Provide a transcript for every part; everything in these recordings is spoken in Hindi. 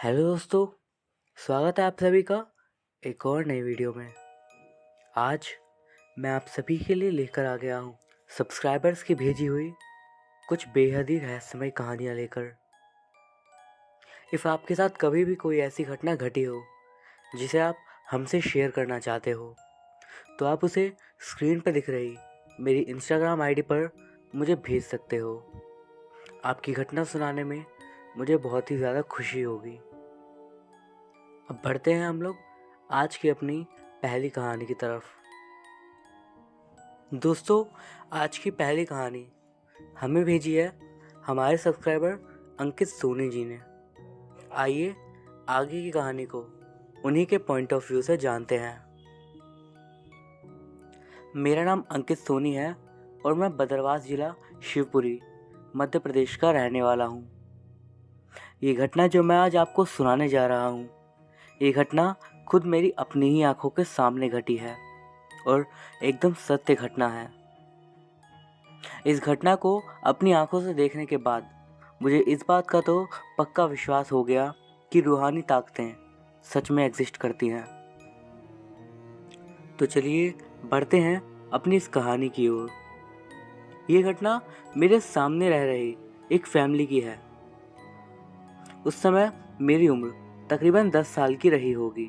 हेलो दोस्तों, स्वागत है आप सभी का एक और नई वीडियो में। आज मैं आप सभी के लिए लेकर आ गया हूँ सब्सक्राइबर्स की भेजी हुई कुछ बेहद ही रहस्यमय कहानियाँ लेकर। इफ़ आपके साथ कभी भी कोई ऐसी घटना घटी हो जिसे आप हमसे शेयर करना चाहते हो तो आप उसे स्क्रीन पर दिख रही मेरी इंस्टाग्राम आईडी पर मुझे भेज सकते हो। आपकी घटना सुनाने में मुझे बहुत ही ज़्यादा खुशी होगी। अब बढ़ते हैं हम लोग आज की अपनी पहली कहानी की तरफ। दोस्तों, आज की पहली कहानी हमें भेजी है हमारे सब्सक्राइबर अंकित सोनी जी ने। आइए आगे की कहानी को उन्हीं के पॉइंट ऑफ व्यू से जानते हैं। मेरा नाम अंकित सोनी है और मैं बदरवास जिला शिवपुरी मध्य प्रदेश का रहने वाला हूँ। ये घटना जो मैं आज आपको सुनाने जा रहा हूँ, ये घटना खुद मेरी अपनी ही आंखों के सामने घटी है और एकदम सत्य घटना है। इस घटना को अपनी आंखों से देखने के बाद मुझे इस बात का तो पक्का विश्वास हो गया कि रूहानी ताकतें सच में एग्जिस्ट करती हैं। तो चलिए बढ़ते हैं अपनी इस कहानी की ओर। ये घटना मेरे सामने रह रही एक फैमिली की है। उस समय मेरी उम्र तकरीबन 10 साल की रही होगी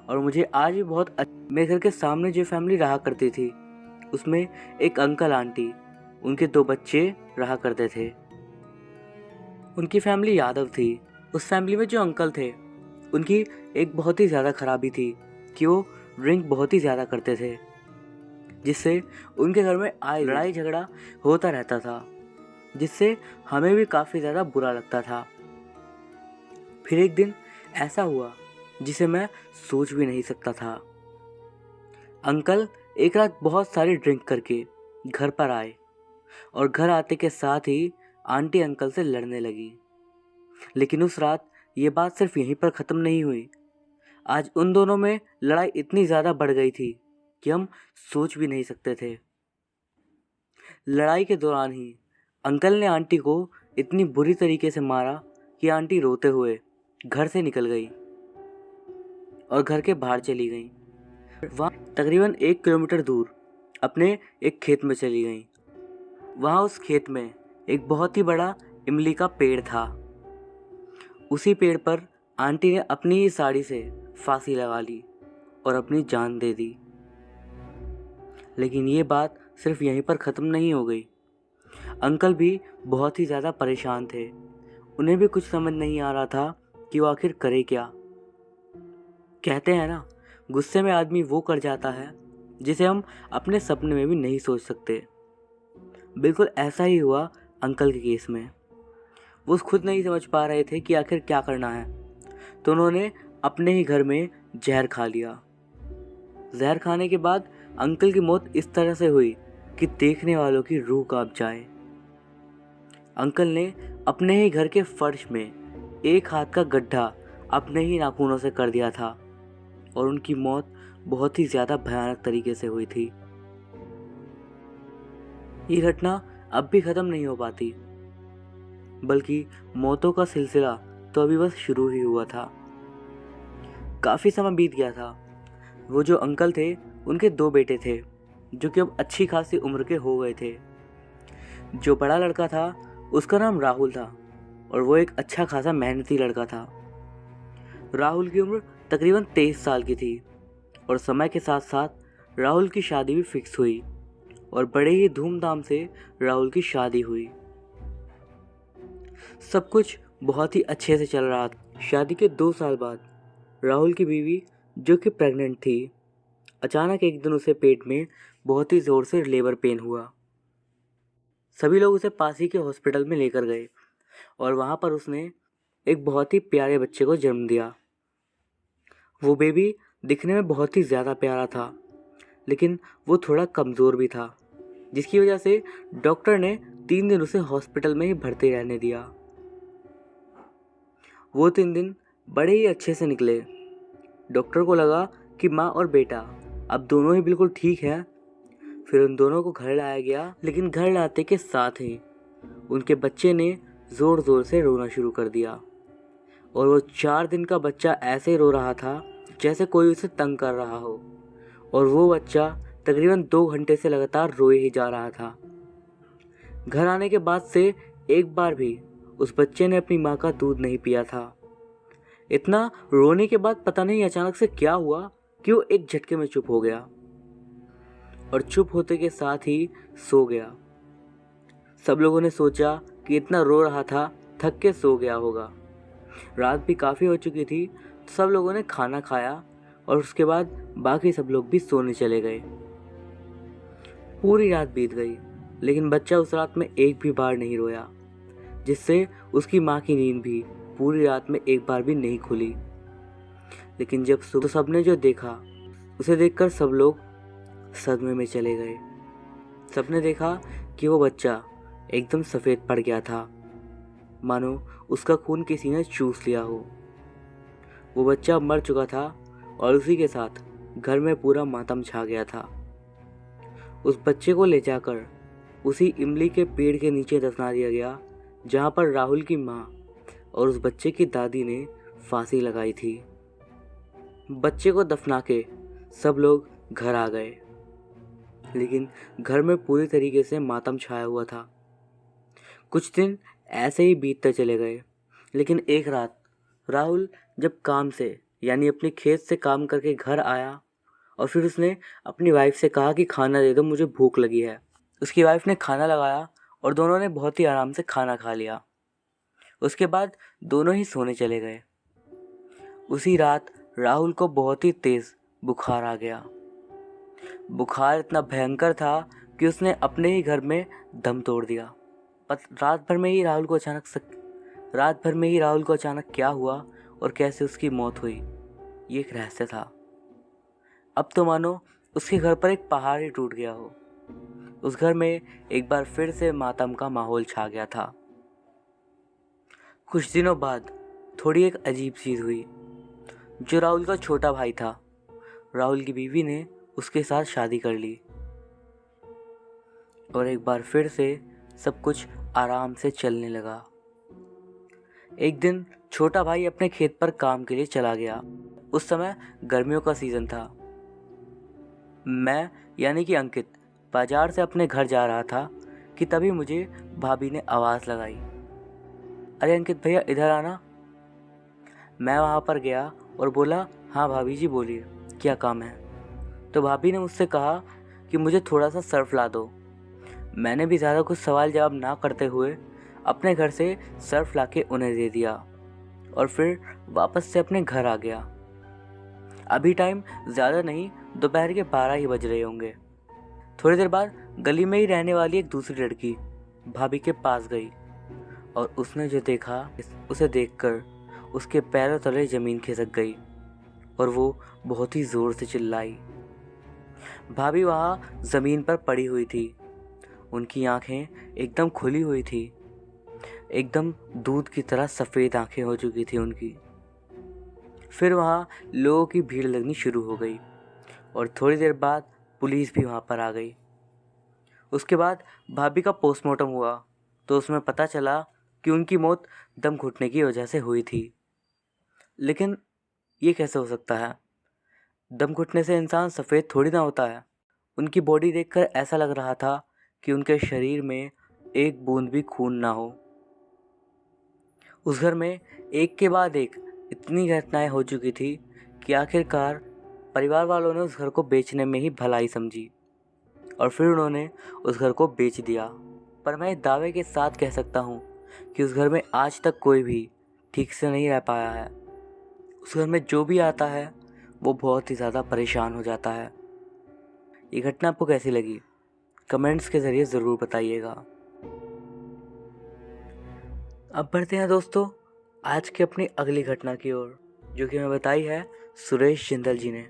और मुझे आज भी मेरे घर के सामने जो फैमिली रहा करती थी उसमें एक अंकल आंटी, उनके 2 बच्चे रहा करते थे। उनकी फैमिली यादव थी। उस फैमिली में जो अंकल थे उनकी एक बहुत ही ज़्यादा खराबी थी कि वो ड्रिंक बहुत ही ज़्यादा करते थे, जिससे उनके घर में आए लड़ाई झगड़ा होता रहता था, जिससे हमें भी काफ़ी ज़्यादा बुरा लगता था। फिर एक दिन ऐसा हुआ जिसे मैं सोच भी नहीं सकता था। अंकल एक रात बहुत सारी ड्रिंक करके घर पर आए और घर आते के साथ ही आंटी अंकल से लड़ने लगी। लेकिन उस रात ये बात सिर्फ यहीं पर ख़त्म नहीं हुई। आज उन दोनों में लड़ाई इतनी ज़्यादा बढ़ गई थी कि हम सोच भी नहीं सकते थे। लड़ाई के दौरान ही अंकल ने आंटी को इतनी बुरी तरीके से मारा कि आंटी रोते हुए घर से निकल गई और घर के बाहर चली गई। वहाँ तकरीबन 1 किलोमीटर दूर अपने एक खेत में चली गई। वहाँ उस खेत में एक बहुत ही बड़ा इमली का पेड़ था। उसी पेड़ पर आंटी ने अपनी ही साड़ी से फांसी लगा ली और अपनी जान दे दी। लेकिन ये बात सिर्फ यहीं पर ख़त्म नहीं हो गई। अंकल भी बहुत ही ज़्यादा परेशान थे। उन्हें भी कुछ समझ नहीं आ रहा था कि वो आखिर करे क्या। कहते हैं ना, गुस्से में आदमी वो कर जाता है जिसे हम अपने सपने में भी नहीं सोच सकते। बिल्कुल ऐसा ही हुआ अंकल के केस में। वो खुद नहीं समझ पा रहे थे कि आखिर क्या करना है, तो उन्होंने अपने ही घर में जहर खा लिया। जहर खाने के बाद अंकल की मौत इस तरह से हुई कि देखने वालों की रूह कांप जाए। अंकल ने अपने ही घर के फर्श में एक हाथ का गड्ढा अपने ही नाखूनों से कर दिया था और उनकी मौत बहुत ही ज़्यादा भयानक तरीके से हुई थी। ये घटना अब भी ख़त्म नहीं हो पाती, बल्कि मौतों का सिलसिला तो अभी बस शुरू ही हुआ था। काफ़ी समय बीत गया था। वो जो अंकल थे उनके 2 बेटे थे जो कि अब अच्छी खासी उम्र के हो गए थे। जो बड़ा लड़का था उसका नाम राहुल था और वो एक अच्छा खासा मेहनती लड़का था। राहुल की उम्र तकरीबन 23 साल की थी और समय के साथ साथ राहुल की शादी भी फिक्स हुई और बड़े ही धूमधाम से राहुल की शादी हुई। सब कुछ बहुत ही अच्छे से चल रहा था। शादी के 2 साल बाद राहुल की बीवी, जो कि प्रेग्नेंट थी, अचानक एक दिन उसे पेट में बहुत ही ज़ोर से लेबर पेन हुआ। सभी लोग उसे पास ही के हॉस्पिटल में लेकर गए और वहाँ पर उसने एक बहुत ही प्यारे बच्चे को जन्म दिया। वो बेबी दिखने में बहुत ही ज़्यादा प्यारा था, लेकिन वो थोड़ा कमज़ोर भी था, जिसकी वजह से डॉक्टर ने 3 दिन उसे हॉस्पिटल में ही भर्ती रहने दिया। वो 3 दिन बड़े ही अच्छे से निकले। डॉक्टर को लगा कि माँ और बेटा अब दोनों ही बिल्कुल ठीक हैं। फिर उन दोनों को घर लाया गया, लेकिन घर लाते के साथ ही उनके बच्चे ने ज़ोर ज़ोर से रोना शुरू कर दिया और वो 4 दिन का बच्चा ऐसे रो रहा था जैसे कोई उसे तंग कर रहा हो, और वो बच्चा तकरीबन 2 घंटे से लगातार रोए ही जा रहा था। घर आने के बाद से एक बार भी उस बच्चे ने अपनी माँ का दूध नहीं पिया था। इतना रोने के बाद पता नहीं अचानक से क्या हुआ कि वो एक झटके में चुप हो गया, और चुप होते के साथ ही सो गया। सब लोगों ने सोचा कि इतना रो रहा था, थक के सो गया होगा। रात भी काफ़ी हो चुकी थी, तो सब लोगों ने खाना खाया और उसके बाद बाकी सब लोग भी सोने चले गए। पूरी रात बीत गई, लेकिन बच्चा उस रात में एक भी बार नहीं रोया, जिससे उसकी माँ की नींद भी पूरी रात में एक बार भी नहीं खुली। लेकिन जब सुबह तो सबने जो देखा उसे देखकर सब लोग सदमे में चले गए। सबने देखा कि वो बच्चा एकदम सफ़ेद पड़ गया था, मानो उसका खून किसी ने चूस लिया हो। वो बच्चा मर चुका था और उसी के साथ घर में पूरा मातम छा गया था। उस बच्चे को ले जाकर उसी इमली के पेड़ के नीचे दफना दिया गया, जहाँ पर राहुल की माँ और उस बच्चे की दादी ने फांसी लगाई थी। बच्चे को दफना के सब लोग घर आ गए, लेकिन घर में पूरी तरीके से मातम छाया हुआ था। कुछ दिन ऐसे ही बीतते चले गए, लेकिन एक रात राहुल जब काम से यानी अपने खेत से काम करके घर आया और फिर उसने अपनी वाइफ से कहा कि खाना दे दो, मुझे भूख लगी है। उसकी वाइफ ने खाना लगाया और दोनों ने बहुत ही आराम से खाना खा लिया। उसके बाद दोनों ही सोने चले गए। उसी रात राहुल को बहुत ही तेज़ बुखार आ गया। बुखार इतना भयंकर था कि उसने अपने ही घर में दम तोड़ दिया। रात भर में ही राहुल को अचानक क्या हुआ और कैसे उसकी मौत हुई, ये एक रहस्य था। अब तो मानो उसके घर पर एक पहाड़ ही टूट गया हो। उस घर में एक बार फिर से मातम का माहौल छा गया था। कुछ दिनों बाद थोड़ी एक अजीब चीज़ हुई। जो राहुल का छोटा भाई था, राहुल की बीवी ने उसके साथ शादी कर ली और एक बार फिर से सब कुछ आराम से चलने लगा। एक दिन छोटा भाई अपने खेत पर काम के लिए चला गया। उस समय गर्मियों का सीज़न था। मैं यानी कि अंकित बाजार से अपने घर जा रहा था कि तभी मुझे भाभी ने आवाज़ लगाई, अरे अंकित भैया इधर आना। मैं वहाँ पर गया और बोला, हाँ भाभी जी बोलिए, क्या काम है। तो भाभी ने मुझसे कहा कि मुझे थोड़ा सा सर्फ ला दो। मैंने भी ज़्यादा कुछ सवाल जवाब ना करते हुए अपने घर से सर्फ लाके उन्हें दे दिया और फिर वापस से अपने घर आ गया। अभी टाइम ज़्यादा नहीं, दोपहर के 12 ही बज रहे होंगे। थोड़ी देर बाद गली में ही रहने वाली एक दूसरी लड़की भाभी के पास गई और उसने जो देखा उसे देखकर उसके पैरों तले ज़मीन खिसक गई और वो बहुत ही ज़ोर से चिल्लाई। भाभी वहाँ ज़मीन पर पड़ी हुई थी। उनकी आंखें एकदम खुली हुई थी, एकदम दूध की तरह सफ़ेद आंखें हो चुकी थी उनकी। फिर वहाँ लोगों की भीड़ लगनी शुरू हो गई और थोड़ी देर बाद पुलिस भी वहाँ पर आ गई। उसके बाद भाभी का पोस्टमार्टम हुआ तो उसमें पता चला कि उनकी मौत दम घुटने की वजह से हुई थी। लेकिन ये कैसे हो सकता है? दम घुटने से इंसान सफ़ेद थोड़ी ना होता है। उनकी बॉडी देखकर ऐसा लग रहा था कि उनके शरीर में एक बूंद भी खून ना हो। उस घर में एक के बाद एक इतनी घटनाएं हो चुकी थी कि आखिरकार परिवार वालों ने उस घर को बेचने में ही भलाई समझी और फिर उन्होंने उस घर को बेच दिया। पर मैं दावे के साथ कह सकता हूँ कि उस घर में आज तक कोई भी ठीक से नहीं रह पाया है। उस घर में जो भी आता है वो बहुत ही ज़्यादा परेशान हो जाता है। ये घटना आपको कैसी लगी? कमेंट्स के ज़रिए ज़रूर बताइएगा। अब बढ़ते हैं दोस्तों आज की अपनी अगली घटना की ओर, जो कि हमें बताई है सुरेश जिंदल जी ने।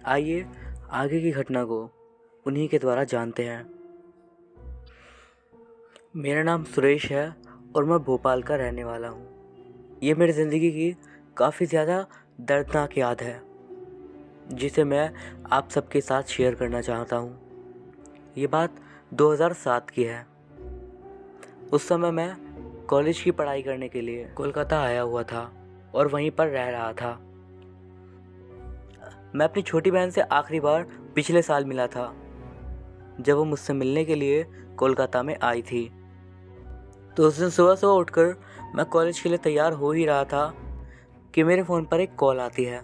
आइए आगे की घटना को उन्हीं के द्वारा जानते हैं। मेरा नाम सुरेश है और मैं भोपाल का रहने वाला हूँ। ये मेरी ज़िंदगी की काफ़ी ज़्यादा दर्दनाक याद है जिसे मैं आप सबके साथ शेयर करना चाहता हूँ। ये बात 2007 की है। उस समय मैं कॉलेज की पढ़ाई करने के लिए कोलकाता आया हुआ था और वहीं पर रह रहा था। मैं अपनी छोटी बहन से आखिरी बार पिछले साल मिला था, जब वो मुझसे मिलने के लिए कोलकाता में आई थी। तो उस दिन सुबह सुबह उठकर मैं कॉलेज के लिए तैयार हो ही रहा था कि मेरे फ़ोन पर एक कॉल आती है।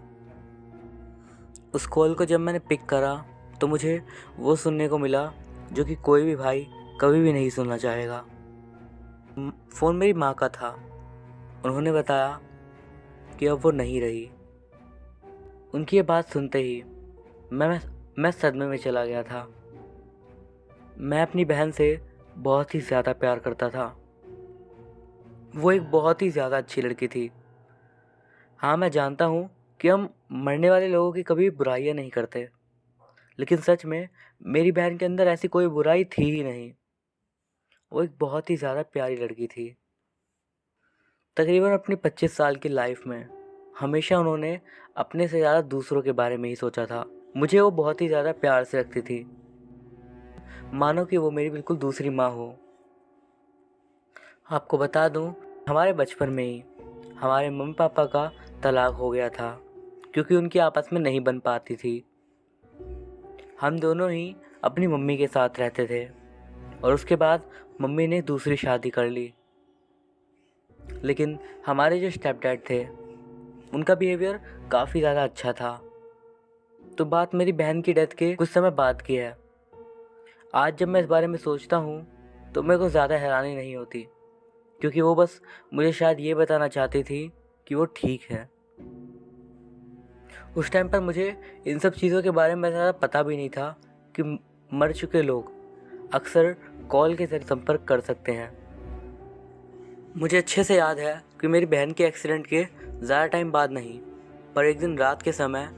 उस कॉल को जब मैंने पिक करा तो मुझे वो सुनने को मिला जो कि कोई भी भाई कभी भी नहीं सुनना चाहेगा। फ़ोन मेरी माँ का था। उन्होंने बताया कि अब वो नहीं रही। उनकी ये बात सुनते ही मैं सदमे में चला गया था। मैं अपनी बहन से बहुत ही ज़्यादा प्यार करता था। वो एक बहुत ही ज़्यादा अच्छी लड़की थी। हाँ, मैं जानता हूँ कि हम मरने वाले लोगों की कभी बुराइयाँ नहीं करते, लेकिन सच में मेरी बहन के अंदर ऐसी कोई बुराई थी ही नहीं। वो एक बहुत ही ज़्यादा प्यारी लड़की थी। तकरीबन अपनी 25 साल की लाइफ में हमेशा उन्होंने अपने से ज़्यादा दूसरों के बारे में ही सोचा था। मुझे वो बहुत ही ज़्यादा प्यार से रखती थी, मानो कि वो मेरी बिल्कुल दूसरी माँ हो। आपको बता दूँ, हमारे बचपन में ही हमारे मम्मी पापा का तलाक हो गया था क्योंकि उनकी आपस में नहीं बन पाती थी। हम दोनों ही अपनी मम्मी के साथ रहते थे और उसके बाद मम्मी ने दूसरी शादी कर ली। लेकिन हमारे जो स्टेप डैड थे, उनका बिहेवियर काफ़ी ज़्यादा अच्छा था। तो बात मेरी बहन की डेथ के कुछ समय बाद की है। आज जब मैं इस बारे में सोचता हूँ तो मेरे को ज़्यादा हैरानी नहीं होती, क्योंकि वो बस मुझे शायद ये बताना चाहती थी कि वो ठीक है। उस टाइम पर मुझे इन सब चीज़ों के बारे में ज़्यादा पता भी नहीं था कि मर चुके लोग अक्सर कॉल के ज़रिए संपर्क कर सकते हैं। मुझे अच्छे से याद है कि मेरी बहन के एक्सीडेंट के ज़्यादा टाइम बाद नहीं, पर एक दिन रात के समय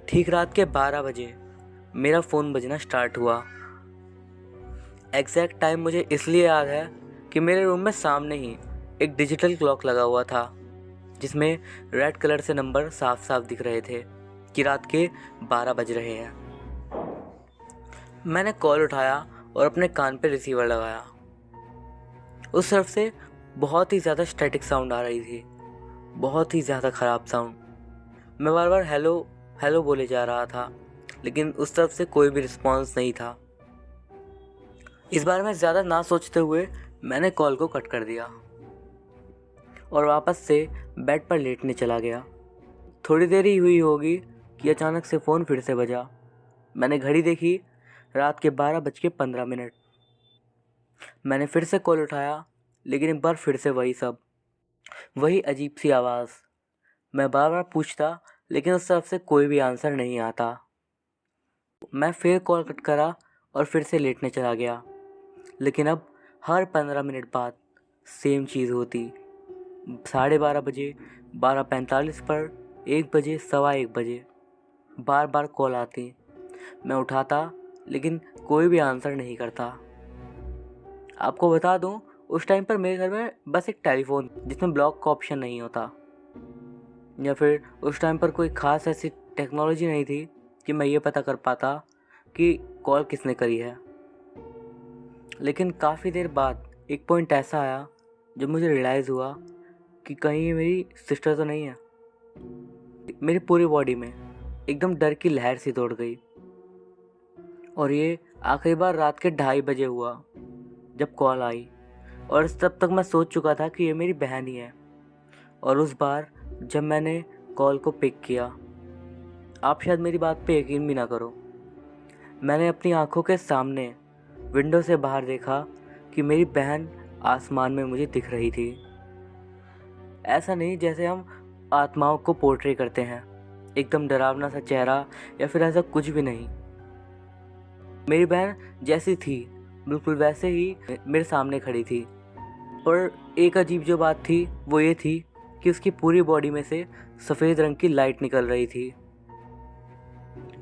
ठीक रात के 12 बजे मेरा फ़ोन बजना स्टार्ट हुआ। एग्जैक्ट टाइम मुझे इसलिए याद है कि मेरे रूम में सामने ही एक डिजिटल क्लॉक लगा हुआ था, जिसमें रेड कलर से नंबर साफ साफ दिख रहे थे कि रात के 12 बज रहे हैं। मैंने कॉल उठाया और अपने कान पे रिसीवर लगाया। उस तरफ से बहुत ही ज़्यादा स्टैटिक साउंड आ रही थी, बहुत ही ज़्यादा ख़राब साउंड। मैं बार बार हेलो हेलो बोले जा रहा था, लेकिन उस तरफ से कोई भी रिस्पॉन्स नहीं था। इस बारे में ज़्यादा ना सोचते हुए मैंने कॉल को कट कर दिया और वापस से बेड पर लेटने चला गया। थोड़ी देर ही हुई होगी कि अचानक से फ़ोन फिर से बजा। मैंने घड़ी देखी, रात के 12:15। मैंने फिर से कॉल उठाया, लेकिन एक बार फिर से वही सब, वही अजीब सी आवाज़। मैं बार बार पूछता, लेकिन उस तरफ से कोई भी आंसर नहीं आता। मैं फिर कॉल कट करा और फिर से लेटने चला गया, लेकिन अब हर 15 मिनट बाद सेम चीज़ होती। 12:30 बजे, 12:45 पर, 1 बजे, 1:15 बजे बार बार कॉल आती। मैं उठाता, लेकिन कोई भी आंसर नहीं करता। आपको बता दूं, उस टाइम पर मेरे घर में बस एक टेलीफोन जिसमें ब्लॉक का ऑप्शन नहीं होता, या फिर उस टाइम पर कोई ख़ास ऐसी टेक्नोलॉजी नहीं थी कि मैं ये पता कर पाता कि कॉल किसने करी है। लेकिन काफ़ी देर बाद एक पॉइंट ऐसा आया जब मुझे रियलाइज़ हुआ कि कहीं ये मेरी सिस्टर तो नहीं है। मेरी पूरी बॉडी में एकदम डर की लहर सी दौड़ गई। और ये आखिरी बार रात के 2:30 बजे हुआ जब कॉल आई, और तब तक मैं सोच चुका था कि ये मेरी बहन ही है। और उस बार जब मैंने कॉल को पिक किया, आप शायद मेरी बात पे यकीन भी ना करो, मैंने अपनी आंखों के सामने विंडो से बाहर देखा कि मेरी बहन आसमान में मुझे दिख रही थी। ऐसा नहीं जैसे हम आत्माओं को पोर्ट्रे करते हैं, एकदम डरावना सा चेहरा या फिर ऐसा कुछ भी नहीं। मेरी बहन जैसी थी बिल्कुल वैसे ही मेरे सामने खड़ी थी। पर एक अजीब जो बात थी वो ये थी कि उसकी पूरी बॉडी में से सफ़ेद रंग की लाइट निकल रही थी।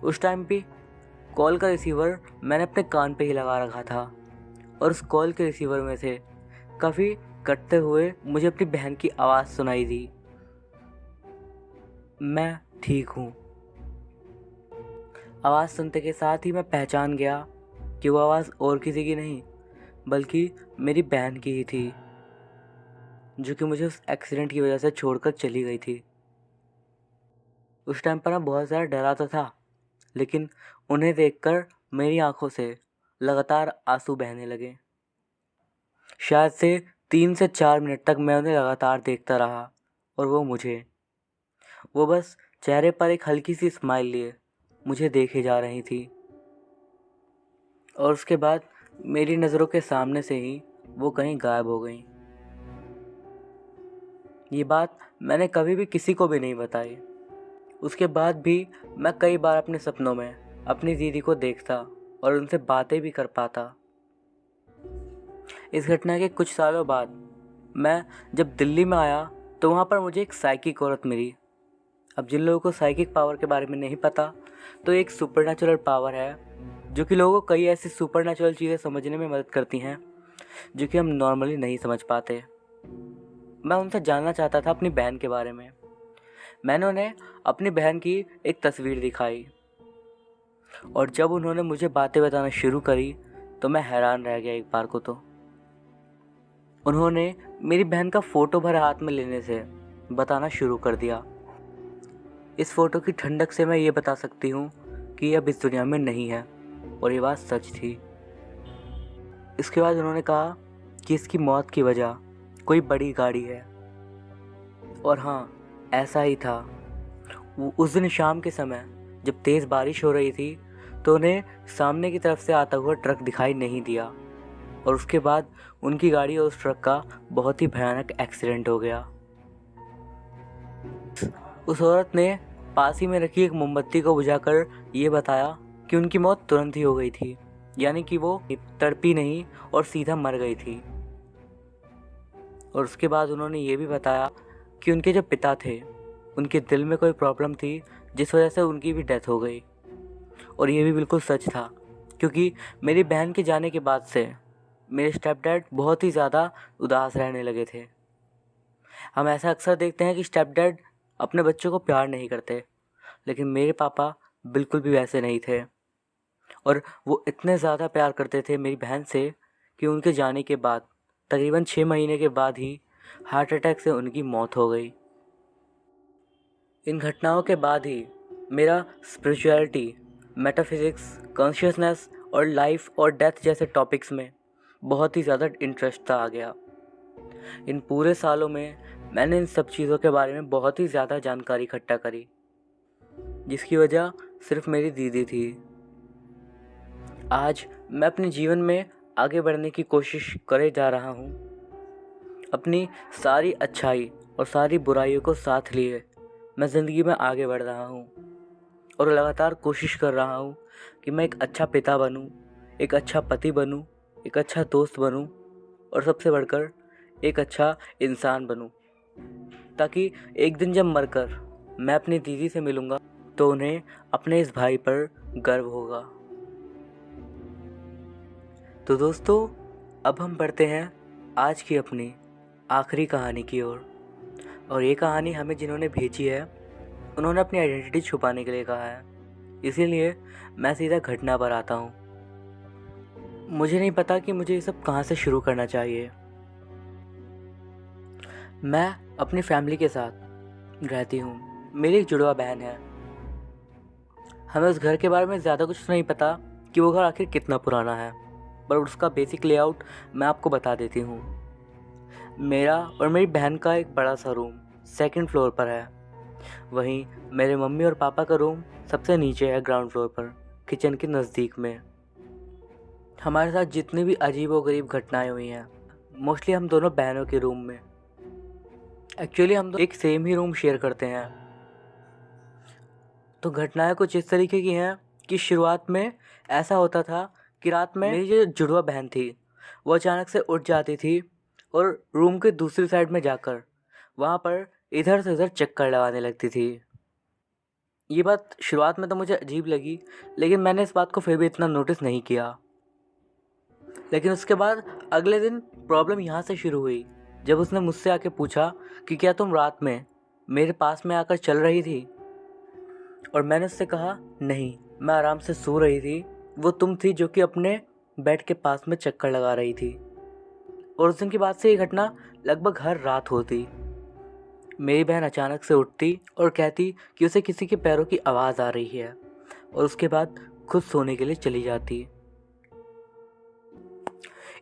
उस टाइम पे कॉल का रिसीवर मैंने अपने कान पे ही लगा रखा था, और उस कॉल के रिसीवर में से काफ़ी कटते हुए मुझे अपनी बहन की आवाज़ सुनाई दी, मैं ठीक हूँ। आवाज़ सुनते के साथ ही मैं पहचान गया कि वो आवाज़ और किसी की नहीं बल्कि मेरी बहन की ही थी। जो कि मुझे उस एक्सीडेंट की वजह से छोड़कर चली गई थी। उस टाइम पर मैं बहुत ज़्यादा डरा तो था, लेकिन उन्हें देखकर मेरी आंखों से लगातार आंसू बहने लगे। शायद से 3 से 4 मिनट तक मैं उन्हें लगातार देखता रहा और वो बस चेहरे पर एक हल्की सी स्माइल लिए मुझे देखे जा रही थी। और उसके बाद मेरी नज़रों के सामने से ही वो कहीं गायब हो गई। ये बात मैंने कभी भी किसी को भी नहीं बताई। उसके बाद भी मैं कई बार अपने सपनों में अपनी दीदी को देखता और उनसे बातें भी कर पाता। इस घटना के कुछ सालों बाद मैं जब दिल्ली में आया तो वहाँ पर मुझे एक साइकिक औरत मिली। अब जिन लोगों को साइकिक पावर के बारे में नहीं पता, तो एक सुपरनैचुरल पावर है जो कि लोगों को कई ऐसी सुपरनैचुरल चीज़ें समझने में मदद करती हैं जो कि हम नॉर्मली नहीं समझ पाते। मैं उनसे जानना चाहता था अपनी बहन के बारे में। मैंने उन्हें अपनी बहन की एक तस्वीर दिखाई और जब उन्होंने मुझे बातें बताना शुरू करी तो मैं हैरान रह गया एक बार को। तो उन्होंने मेरी बहन का फ़ोटो भर हाथ में लेने से बताना शुरू कर दिया। इस फ़ोटो की ठंडक से मैं ये बता सकती हूँ कि अब इस दुनिया में नहीं है, और ये बात सच थी। इसके बाद उन्होंने कहा कि इसकी मौत की वजह कोई बड़ी गाड़ी है। और हाँ, ऐसा ही था। उस दिन शाम के समय जब तेज़ बारिश हो रही थी तो उन्हें सामने की तरफ से आता हुआ ट्रक दिखाई नहीं दिया, और उसके बाद उनकी गाड़ी और उस ट्रक का बहुत ही भयानक एक्सीडेंट हो गया। उस औरत ने पास ही में रखी एक मोमबत्ती को बुझाकर ये बताया कि उनकी मौत तुरंत ही हो गई थी, यानी कि वो तड़पी नहीं और सीधा मर गई थी। और उसके बाद उन्होंने ये भी बताया कि उनके जो पिता थे उनके दिल में कोई प्रॉब्लम थी जिस वजह से उनकी भी डेथ हो गई। और ये भी बिल्कुल सच था, क्योंकि मेरी बहन के जाने के बाद से मेरे स्टेप डैड बहुत ही ज़्यादा उदास रहने लगे थे। हम ऐसा अक्सर देखते हैं कि स्टेप डैड अपने बच्चों को प्यार नहीं करते, लेकिन मेरे पापा बिल्कुल भी वैसे नहीं थे। और वो इतने ज़्यादा प्यार करते थे मेरी बहन से कि उनके जाने के बाद तकरीबन 6 महीने के बाद ही हार्ट अटैक से उनकी मौत हो गई। इन घटनाओं के बाद ही मेरा स्पिरिचुअलिटी, मेटाफिज़िक्स, कॉन्शियसनेस और लाइफ और डेथ जैसे टॉपिक्स में बहुत ही ज़्यादा इंटरेस्ट आ गया। इन पूरे सालों में मैंने इन सब चीज़ों के बारे में बहुत ही ज़्यादा जानकारी इकट्ठा करी, जिसकी वजह सिर्फ मेरी दीदी थी। आज मैं अपने जीवन में आगे बढ़ने की कोशिश करे जा रहा हूँ। अपनी सारी अच्छाई और सारी बुराइयों को साथ लिए मैं ज़िंदगी में आगे बढ़ रहा हूँ और लगातार कोशिश कर रहा हूँ कि मैं एक अच्छा पिता बनूँ, एक अच्छा पति बनूँ, एक अच्छा दोस्त बनूँ और सबसे बढ़कर एक अच्छा इंसान बनूँ, ताकि एक दिन जब मरकर मैं अपनी दीदी से मिलूँगा तो उन्हें अपने इस भाई पर गर्व होगा। तो दोस्तों, अब हम बढ़ते हैं आज की अपनी आखिरी कहानी की ओर। और ये कहानी हमें जिन्होंने भेजी है उन्होंने अपनी आइडेंटिटी छुपाने के लिए कहा है, इसीलिए मैं सीधा घटना पर आता हूँ। मुझे नहीं पता कि मुझे ये सब कहाँ से शुरू करना चाहिए। मैं अपनी फैमिली के साथ रहती हूँ। मेरी एक जुड़वा बहन है। हमें उस घर के बारे में ज़्यादा कुछ नहीं पता कि वो घर आखिर कितना पुराना है, पर उसका बेसिक लेआउट मैं आपको बता देती हूँ। मेरा और मेरी बहन का एक बड़ा सा रूम 2nd फ्लोर पर है। वहीं मेरे मम्मी और पापा का रूम सबसे नीचे है, ग्राउंड फ्लोर पर, किचन के नज़दीक में। हमारे साथ जितनी भी अजीब व गरीब घटनाएं हुई हैं, मोस्टली हम दोनों बहनों के रूम में। एक्चुअली हम एक सेम ही रूम शेयर करते हैं। तो घटनाएं कुछ इस तरीके की हैं कि शुरुआत में ऐसा होता था कि रात में मेरी जो जुड़वा बहन थी वो अचानक से उठ जाती थी और रूम के दूसरी साइड में जाकर वहाँ पर इधर से उधर चक्कर लगाने लगती थी। ये बात शुरुआत में तो मुझे अजीब लगी, लेकिन मैंने इस बात को फिर भी इतना नोटिस नहीं किया। लेकिन उसके बाद अगले दिन प्रॉब्लम यहाँ से शुरू हुई, जब उसने मुझसे आके पूछा कि क्या तुम रात में मेरे पास में आकर चल रही थी। और मैंने उससे कहा नहीं, मैं आराम से सो रही थी, वो तुम थी जो कि अपने बेड के पास में चक्कर लगा रही थी। और उस दिन के बाद से ये घटना लगभग हर रात होती। मेरी बहन अचानक से उठती और कहती कि उसे किसी के पैरों की आवाज़ आ रही है, और उसके बाद खुद सोने के लिए चली जाती।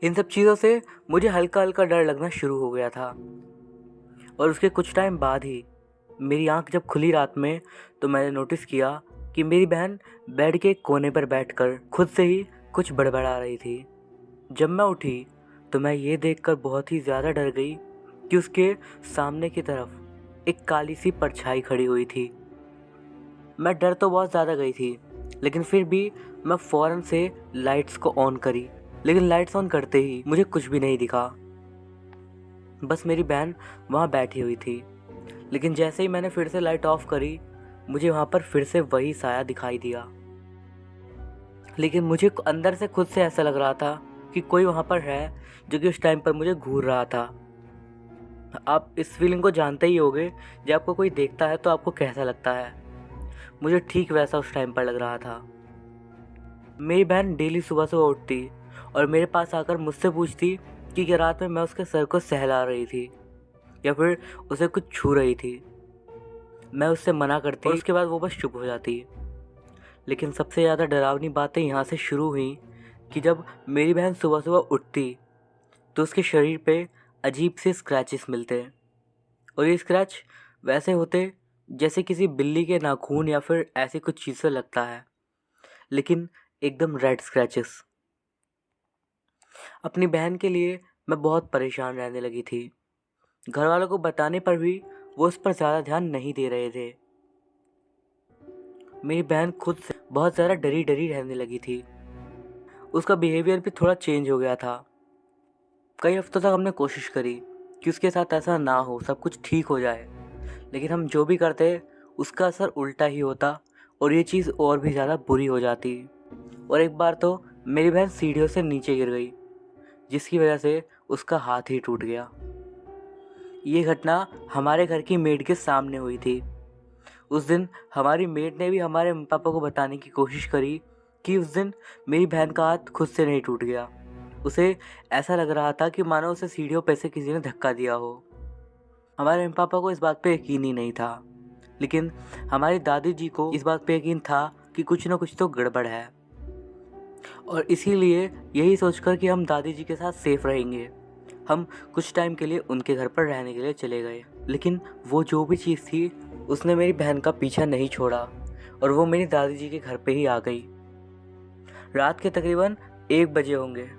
इन सब चीज़ों से मुझे हल्का हल्का डर लगना शुरू हो गया था। और उसके कुछ टाइम बाद ही मेरी आंख जब खुली रात में, तो मैंने नोटिस किया कि मेरी बहन बेड के कोने पर बैठकर खुद से ही कुछ बड़बड़ा रही थी। जब मैं उठी तो मैं ये देखकर बहुत ही ज़्यादा डर गई कि उसके सामने की तरफ एक काली सी परछाई खड़ी हुई थी। मैं डर तो बहुत ज़्यादा गई थी, लेकिन फिर भी मैं फ़ौरन से लाइट्स को ऑन करी। लेकिन लाइट्स ऑन करते ही मुझे कुछ भी नहीं दिखा, बस मेरी बहन वहाँ बैठी हुई थी। लेकिन जैसे ही मैंने फिर से लाइट ऑफ करी, मुझे वहाँ पर फिर से वही साया दिखाई दिया। लेकिन मुझे अंदर से खुद से ऐसा लग रहा था कि कोई वहाँ पर है जो कि उस टाइम पर मुझे घूर रहा था। आप इस फीलिंग को जानते ही होंगे, जब आपको कोई देखता है तो आपको कैसा लगता है। मुझे ठीक वैसा उस टाइम पर लग रहा था। मेरी बहन डेली सुबह सुबह उठती और मेरे पास आकर मुझसे पूछती कि क्या रात में मैं उसके सर को सहला रही थी या फिर उसे कुछ छू रही थी। मैं उससे मना करती और उसके बाद वो बस चुप हो जाती। लेकिन सबसे ज़्यादा डरावनी बातें यहाँ से शुरू हुई कि जब मेरी बहन सुबह सुबह उठती तो उसके शरीर पे अजीब से स्क्रैचेस मिलते, और ये स्क्रैच वैसे होते जैसे किसी बिल्ली के नाखून या फिर ऐसी कुछ चीज़ से लगता है, लेकिन एकदम रेड स्क्रैचेस। अपनी बहन के लिए मैं बहुत परेशान रहने लगी थी। घर वालों को बताने पर भी वो उस पर ज़्यादा ध्यान नहीं दे रहे थे। मेरी बहन खुद से बहुत ज़्यादा डरी डरी रहने लगी थी। उसका बिहेवियर भी थोड़ा चेंज हो गया था। कई हफ्तों तक हमने कोशिश करी कि उसके साथ ऐसा ना हो, सब कुछ ठीक हो जाए, लेकिन हम जो भी करते उसका असर उल्टा ही होता और ये चीज़ और भी ज़्यादा बुरी हो जाती। और एक बार तो मेरी बहन सीढ़ियों से नीचे गिर गई, जिसकी वजह से उसका हाथ ही टूट गया। ये घटना हमारे घर की मेड के सामने हुई थी। उस दिन हमारी मेड ने भी हमारे पापा को बताने की कोशिश करी कि उस दिन मेरी बहन का हाथ खुद से नहीं टूट गया। उसे ऐसा लग रहा था कि मानो उसे सीढ़ियों पे से किसी ने धक्का दिया हो। हमारे पापा को इस बात पे यकीन ही नहीं था, लेकिन हमारी दादी जी को इस बात पे यकीन था कि कुछ ना कुछ तो गड़बड़ है। और इसीलिए यही सोचकर कि हम दादी जी के साथ सेफ रहेंगे, हम कुछ टाइम के लिए उनके घर पर रहने के लिए चले गए। लेकिन वो जो भी चीज़ थी उसने मेरी बहन का पीछा नहीं छोड़ा और वो मेरी दादी जी के घर पे ही आ गई। रात के तकरीबन 1 बजे होंगे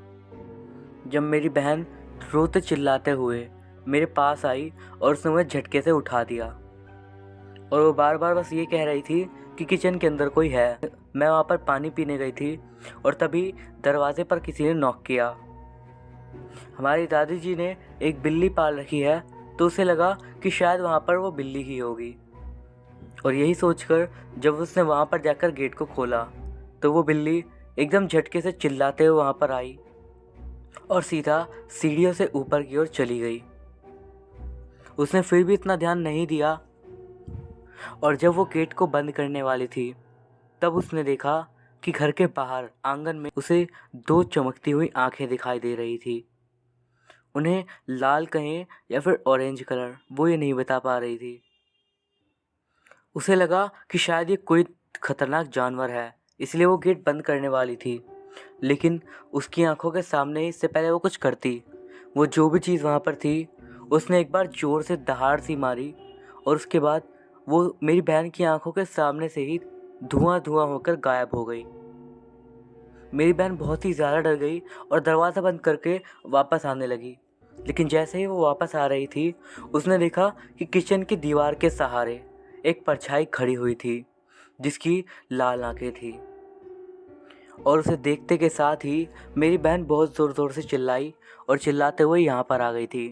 जब मेरी बहन रोते चिल्लाते हुए मेरे पास आई और उसने मुझे झटके से उठा दिया, और वो बार बार बस ये कह रही थी कि किचन के अंदर कोई है। मैं वहाँ पर पानी पीने गई थी और तभी दरवाजे पर किसी ने नॉक किया। हमारी दादी जी ने एक बिल्ली पाल रखी है, तो उसे लगा कि शायद वहाँ पर वो बिल्ली ही होगी, और यही सोचकर जब उसने वहाँ पर जाकर गेट को खोला तो वो बिल्ली एकदम झटके से चिल्लाते हुए वहाँ पर आई और सीधा सीढ़ियों से ऊपर की ओर चली गई। उसने फिर भी इतना ध्यान नहीं दिया, और जब वो गेट को बंद करने वाली थी तब उसने देखा कि घर के बाहर आंगन में उसे 2 चमकती हुई आंखें दिखाई दे रही थी। उन्हें लाल कहें या फिर ऑरेंज कलर, वो ये नहीं बता पा रही थी। उसे लगा कि शायद ये कोई खतरनाक जानवर है, इसलिए वो गेट बंद करने वाली थी, लेकिन उसकी आंखों के सामने ही इससे पहले वो कुछ करती, वो जो भी चीज़ वहाँ पर थी उसने एक बार ज़ोर से दहाड़ सी मारी, और उसके बाद वो मेरी बहन की आंखों के सामने से ही धुआं धुआं होकर गायब हो गई। मेरी बहन बहुत ही ज़्यादा डर गई और दरवाज़ा बंद करके वापस आने लगी। लेकिन जैसे ही वो वापस आ रही थी उसने देखा कि किचन की दीवार के सहारे एक परछाई खड़ी हुई थी जिसकी लाल आंखें थी, और उसे देखते के साथ ही मेरी बहन बहुत ज़ोर ज़ोर से चिल्लाई और चिल्लाते हुए यहाँ पर आ गई थी।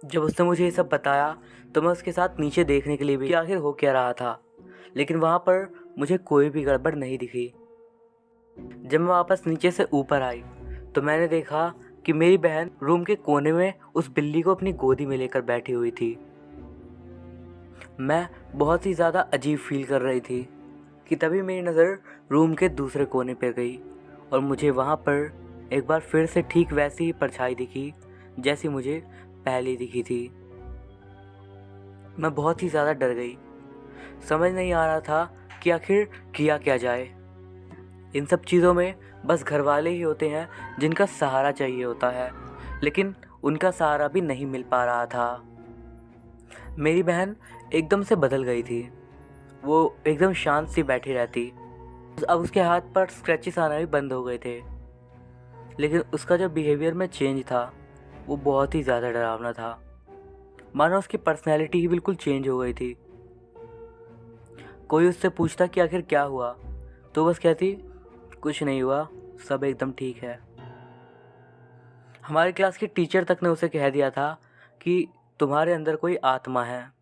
जब उसने मुझे ये सब बताया तो मैं उसके साथ नीचे देखने के लिए भी कि आखिर हो क्या रहा था, लेकिन वहाँ पर मुझे कोई भी गड़बड़ नहीं दिखी। जब मैं वापस नीचे से ऊपर आई तो मैंने देखा कि मेरी बहन रूम के कोने में उस बिल्ली को अपनी गोदी में लेकर बैठी हुई थी। मैं बहुत ही ज़्यादा अजीब फील कर रही थी कि तभी मेरी नज़र रूम के दूसरे कोने पर गई और मुझे वहाँ पर एक बार फिर से ठीक वैसी ही परछाई दिखी जैसी मुझे पहले दिखी थी। मैं बहुत ही ज़्यादा डर गई। समझ नहीं आ रहा था कि आखिर किया क्या जाए। इन सब चीज़ों में बस घर वाले ही होते हैं जिनका सहारा चाहिए होता है, लेकिन उनका सहारा भी नहीं मिल पा रहा था। मेरी बहन एकदम से बदल गई थी। वो एकदम शांत सी बैठी रहती। अब उसके हाथ पर स्क्रैचेस आना भी बंद हो गए थे, लेकिन उसका जो बिहेवियर में चेंज था वो बहुत ही ज़्यादा डरावना था। मानो उसकी पर्सनैलिटी ही बिल्कुल चेंज हो गई थी। कोई उससे पूछता कि आखिर क्या हुआ, तो बस कहती कुछ नहीं हुआ, सब एकदम ठीक है। हमारी क्लास की टीचर तक ने उसे कह दिया था कि तुम्हारे अंदर कोई आत्मा है।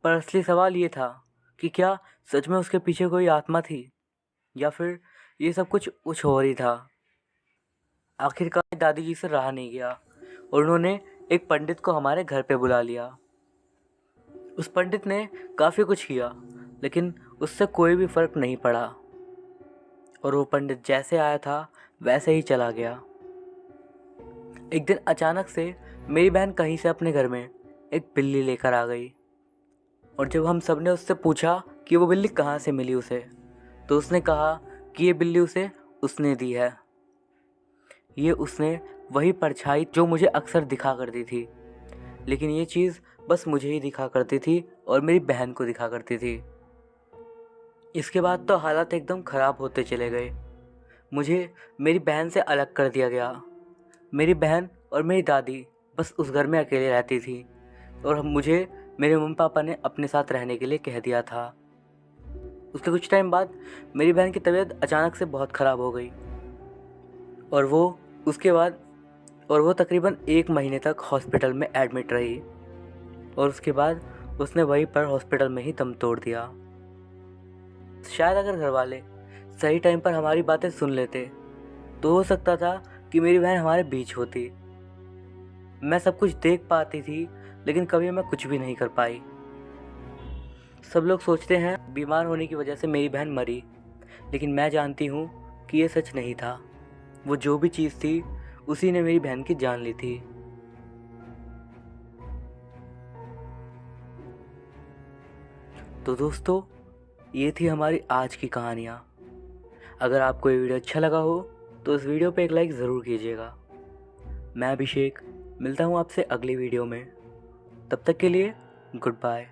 पर असली सवाल ये था कि क्या सच में उसके पीछे कोई आत्मा थी, या फिर ये सब कुछ और ही था। आखिरकार दादी जी से रहा नहीं गया और उन्होंने एक पंडित को हमारे घर पे बुला लिया। उस पंडित ने काफ़ी कुछ किया, लेकिन उससे कोई भी फर्क नहीं पड़ा और वो पंडित जैसे आया था वैसे ही चला गया। एक दिन अचानक से मेरी बहन कहीं से अपने घर में एक बिल्ली लेकर आ गई, और जब हम सब ने उससे पूछा कि वो बिल्ली कहाँ से मिली उसे, तो उसने कहा कि ये बिल्ली उसे उसने दी है। ये उसने वही परछाई जो मुझे अक्सर दिखा करती थी, लेकिन ये चीज़ बस मुझे ही दिखा करती थी और मेरी बहन को दिखा करती थी। इसके बाद तो हालात एकदम ख़राब होते चले गए। मुझे मेरी बहन से अलग कर दिया गया। मेरी बहन और मेरी दादी बस उस घर में अकेले रहती थी और मुझे मेरे मम्मी पापा ने अपने साथ रहने के लिए कह दिया था। उसके कुछ टाइम बाद मेरी बहन की तबीयत अचानक से बहुत ख़राब हो गई और वो तकरीबन 1 महीने तक हॉस्पिटल में एडमिट रही और उसके बाद उसने वहीं पर हॉस्पिटल में ही दम तोड़ दिया। शायद अगर घर वाले सही टाइम पर हमारी बातें सुन लेते तो हो सकता था कि मेरी बहन हमारे बीच होती। मैं सब कुछ देख पाती थी, लेकिन कभी मैं कुछ भी नहीं कर पाई। सब लोग सोचते हैं बीमार होने की वजह से मेरी बहन मरी, लेकिन मैं जानती हूँ कि ये सच नहीं था। वो जो भी चीज़ थी उसी ने मेरी बहन की जान ली थी। तो दोस्तों, ये थी हमारी आज की कहानियाँ। अगर आपको ये वीडियो अच्छा लगा हो तो इस वीडियो पे एक लाइक ज़रूर कीजिएगा। मैं अभिषेक मिलता हूँ आपसे अगली वीडियो में। तब तक के लिए गुड बाय।